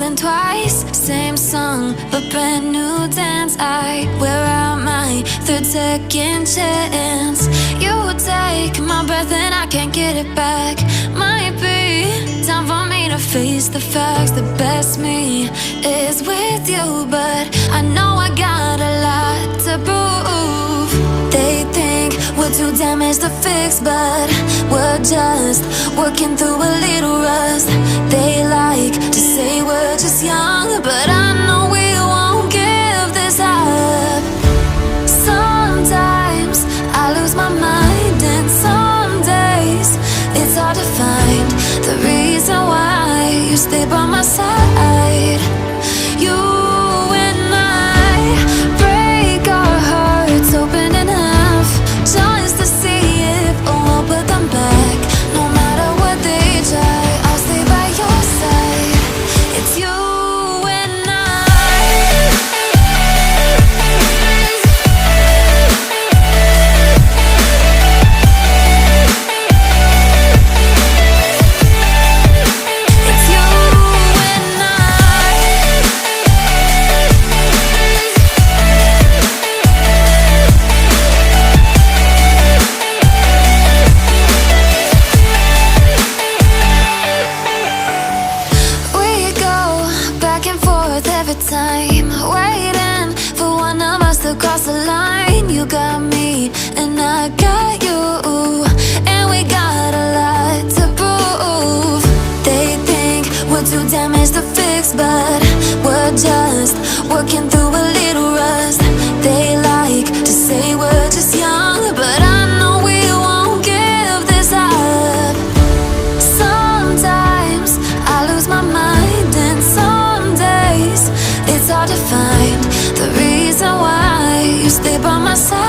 than twice. Same song, but brand new dance. I wear out my third second chance. You take my breath and I can't get it back. Might be time for me to face the facts. The best me is with you, but I know I got a lot to prove. They think we're too damaged to fix, but we're just working through a little rust. They like to say we're just young, but I know we won't give this up. Sometimes I lose my mind, and some days it's hard to find the reason why you stay by my side. You and I break our hearts open in half, just to see if we'll put them back. No matter what they try, I'll stay by your side. It's you and I. It's you and I. We go back and forth every time, waiting for one of us to cross the line. You got me and I got you, and we got a lot to prove. They think we're too damaged to fix, but we're just working through a little rust. They like to say we're just young, but I know we won't give this up. Sometimes I lose my mind, and some days it's hard to find the reason why you stay by my side.